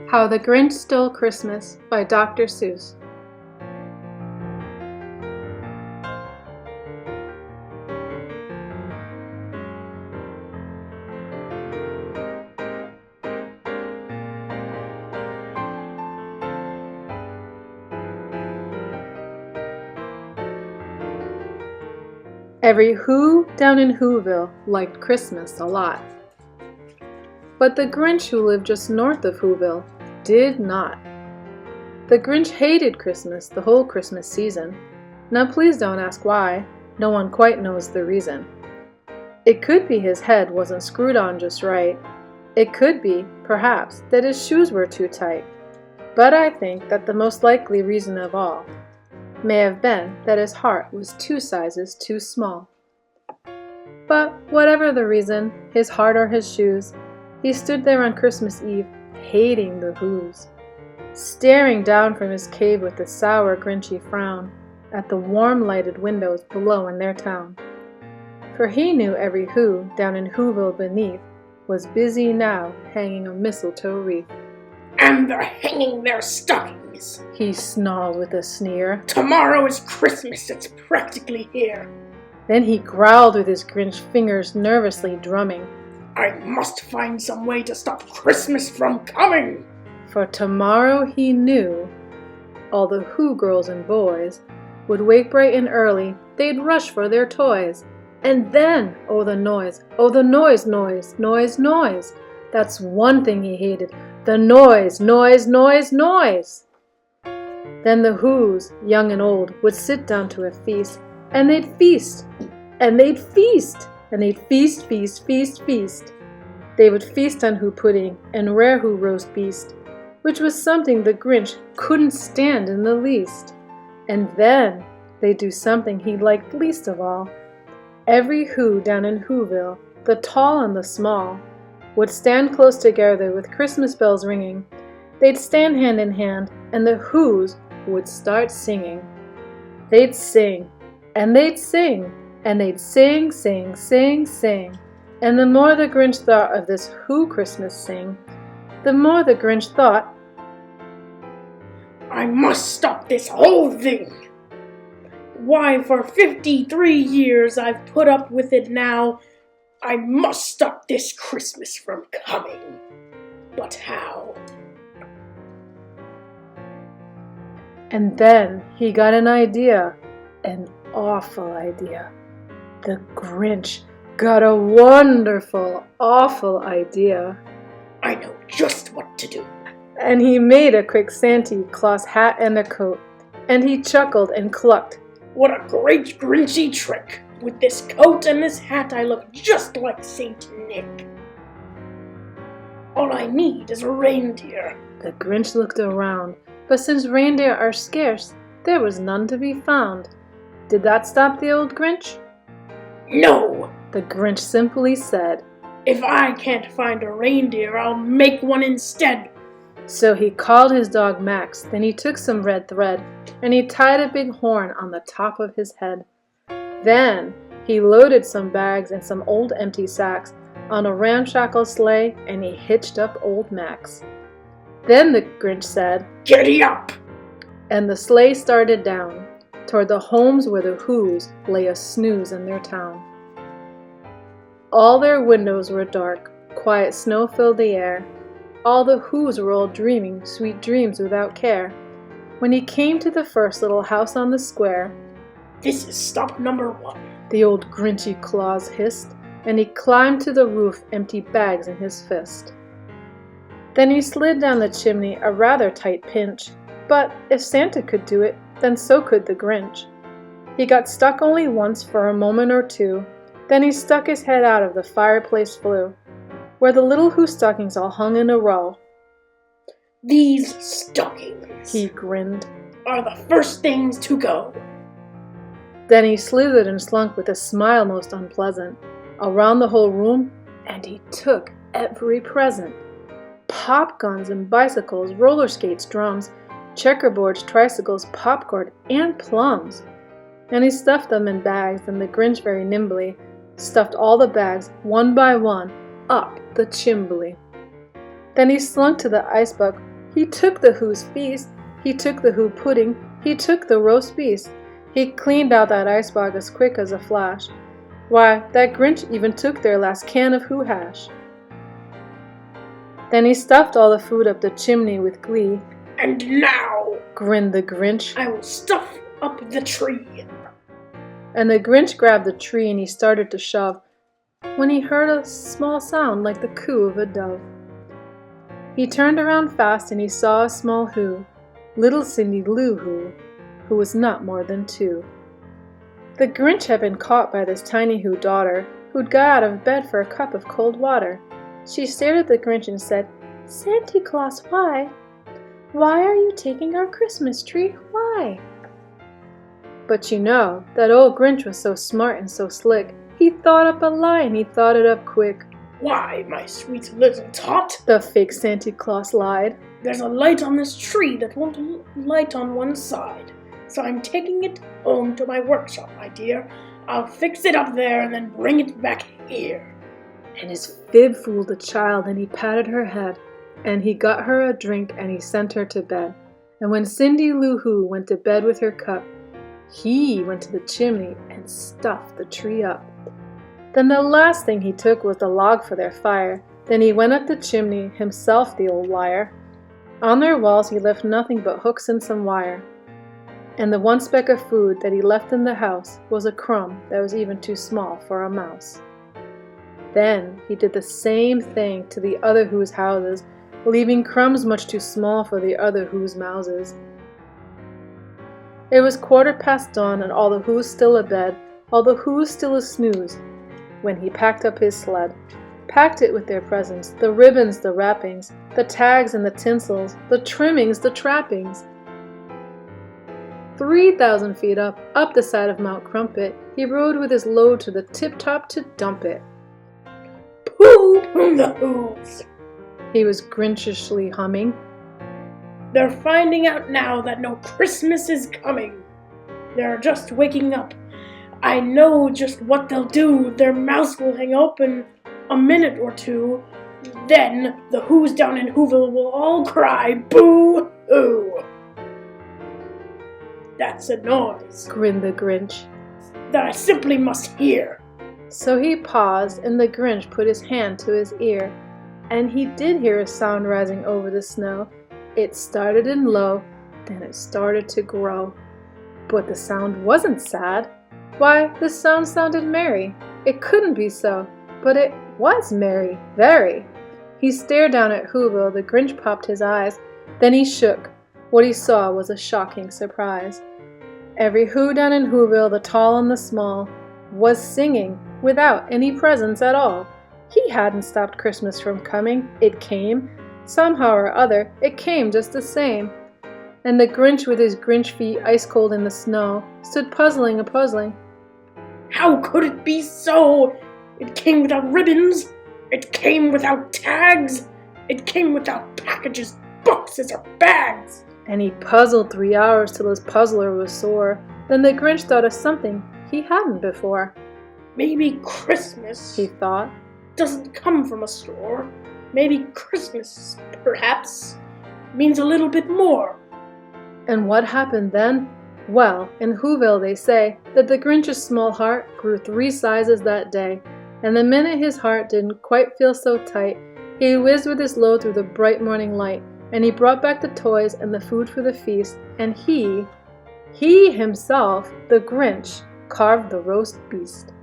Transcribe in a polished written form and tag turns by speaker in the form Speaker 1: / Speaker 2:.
Speaker 1: How the Grinch Stole Christmas by Dr. Seuss. Every Who down in Who-ville liked Christmas a lot. But the Grinch who lived just north of Who-ville did not. The Grinch hated Christmas the whole Christmas season. Now please don't ask why, no one quite knows the reason. It could be his head wasn't screwed on just right. It could be, perhaps, that his shoes were too tight. But I think that the most likely reason of all may have been that his heart was 2 sizes too small. But whatever the reason, his heart or his shoes, he stood there on Christmas Eve, hating the Whos, staring down from his cave with a sour, grinchy frown at the warm lighted windows below in their town. For he knew every Who down in Who-ville beneath was busy now hanging a mistletoe wreath.
Speaker 2: And they're hanging their stockings,
Speaker 1: he snarled with a sneer.
Speaker 2: Tomorrow is Christmas, it's practically here.
Speaker 1: Then he growled with his Grinch fingers nervously drumming.
Speaker 2: I must find some way to stop Christmas from coming.
Speaker 1: For tomorrow he knew all the Who girls and boys would wake bright and early, they'd rush for their toys. And then, oh the noise, noise, noise, noise. That's one thing he hated, the noise, noise, noise, noise. Then the Whos, young and old, would sit down to a feast, and they'd feast, and they'd feast, and they'd feast, feast, feast, feast. They would feast on Who pudding and rare Who roast beast, which was something the Grinch couldn't stand in the least. And then they'd do something he liked least of all. Every Who down in Who-ville, the tall and the small, would stand close together with Christmas bells ringing. They'd stand hand in hand, and the Whos would start singing. They'd sing, and they'd sing, and they'd sing, sing, sing, sing. And the more the Grinch thought of this Who Christmas sing, the more the Grinch thought,
Speaker 2: I must stop this whole thing. Why, for 53 years I've put up with it now. I must stop this Christmas from coming. But how?
Speaker 1: And then he got an idea, an awful idea. The Grinch got a wonderful, awful idea.
Speaker 2: I know just what to do.
Speaker 1: And he made a quick Santa Claus hat and a coat, and he chuckled and clucked.
Speaker 2: What a great Grinchy trick! With this coat and this hat I look just like Saint Nick. All I need is a reindeer.
Speaker 1: The Grinch looked around, but since reindeer are scarce, there was none to be found. Did that stop the old Grinch?
Speaker 2: No!
Speaker 1: The Grinch simply said,
Speaker 2: If I can't find a reindeer, I'll make one instead.
Speaker 1: So he called his dog Max, then he took some red thread, and he tied a big horn on the top of his head. Then he loaded some bags and some old empty sacks on a ramshackle sleigh, and he hitched up old Max. Then the Grinch said,
Speaker 2: Giddy up!
Speaker 1: And the sleigh started down toward the homes where the Whos lay a snooze in their town. All their windows were dark, quiet snow filled the air. All the Whos were all dreaming sweet dreams without care. When he came to the first little house on the square,
Speaker 2: This is stop number 1,
Speaker 1: the old Grinchy Claus hissed, and he climbed to the roof, empty bags in his fist. Then he slid down the chimney, a rather tight pinch, but if Santa could do it, then so could the Grinch. He got stuck only once for a moment or two, then he stuck his head out of the fireplace flue, where the little Who stockings all hung in a row.
Speaker 2: These stockings,
Speaker 1: he grinned,
Speaker 2: are the first things to go.
Speaker 1: Then he slithered and slunk with a smile most unpleasant around the whole room, and he took every present. Pop guns and bicycles, roller skates, drums, checkerboards, tricycles, popcorn, and plums. And he stuffed them in bags, and the Grinch very nimbly stuffed all the bags, one by one, up the chimbley. Then he slunk to the ice bug He took the Who's feast, he took the Who pudding, he took the roast beast. He cleaned out that icebox as quick as a flash. Why, that Grinch even took their last can of Who hash. Then he stuffed all the food up the chimney with glee.
Speaker 2: And now,
Speaker 1: grinned the Grinch,
Speaker 2: I will stuff up the tree.
Speaker 1: and the Grinch grabbed the tree and he started to shove, when he heard a small sound like the coo of a dove. He turned around fast and he saw a small Who, little Cindy Lou who was not more than 2. The Grinch had been caught by this tiny Who daughter, who'd got out of bed for a cup of cold water. She stared at the Grinch and said, "Santa Claus, why? Why are you taking our Christmas tree? Why?" But you know, that old Grinch was so smart and so slick, he thought up a lie and he thought it up quick.
Speaker 2: "Why, my sweet little tot,"
Speaker 1: the fake Santa Claus lied,
Speaker 2: "there's a light on this tree that won't light on one side. So I'm taking it home to my workshop, my dear. I'll fix it up there and then bring it back here."
Speaker 1: And his fib fooled the child and he patted her head, and he got her a drink and he sent her to bed. And when Cindy Lou Who went to bed with her cup, he went to the chimney and stuffed the tree up. Then the last thing he took was the log for their fire. Then he went up the chimney, himself the old liar. On their walls he left nothing but hooks and some wire. And the one speck of food that he left in the house was a crumb that was even too small for a mouse. Then he did the same thing to the other Who's houses, leaving crumbs much too small for the other Who's mouses. It was 1/4 dawn and all the Who's still abed, all the Who's still a-snooze, when he packed up his sled. Packed it with their presents, the ribbons, the wrappings, the tags and the tinsels, the trimmings, the trappings. 3,000 feet up the side of Mount Crumpet, he rode with his load to the tip-top to dump it.
Speaker 2: "Pooh from the Who's,"
Speaker 1: he was Grinchishly humming.
Speaker 2: "They're finding out now that no Christmas is coming. They're just waking up. I know just what they'll do. Their mouths will hang open a minute or two. Then the Who's down in Who-ville will all cry, boo-hoo. That's a noise,"
Speaker 1: grinned the Grinch.
Speaker 2: "that I simply must hear."
Speaker 1: So he paused, and the Grinch put his hand to his ear, and he did hear a sound rising over the snow. It started in low, then it started to grow. But the sound wasn't sad. Why, the sound sounded merry. It couldn't be so, but it was merry, very. He stared down at Who-ville, the Grinch popped his eyes, then he shook. What he saw was a shocking surprise. Every Who down in Who-ville, the tall and the small, was singing without any presents at all. He hadn't stopped Christmas from coming. It came. Somehow or other, it came just the same. And the Grinch with his Grinch feet ice cold in the snow stood puzzling and puzzling.
Speaker 2: How could it be so? It came without ribbons. It came without tags. It came without packages, boxes, or bags.
Speaker 1: And he puzzled 3 hours till his puzzler was sore. Then the Grinch thought of something he hadn't before.
Speaker 2: Maybe Christmas,
Speaker 1: he thought,
Speaker 2: doesn't come from a store. Maybe Christmas, perhaps, means a little bit more.
Speaker 1: And what happened then? Well, in Who-ville they say that the Grinch's small heart grew 3 sizes that day, and the minute his heart didn't quite feel so tight, he whizzed with his load through the bright morning light, and he brought back the toys and the food for the feast, and he himself, the Grinch, carved the roast beast.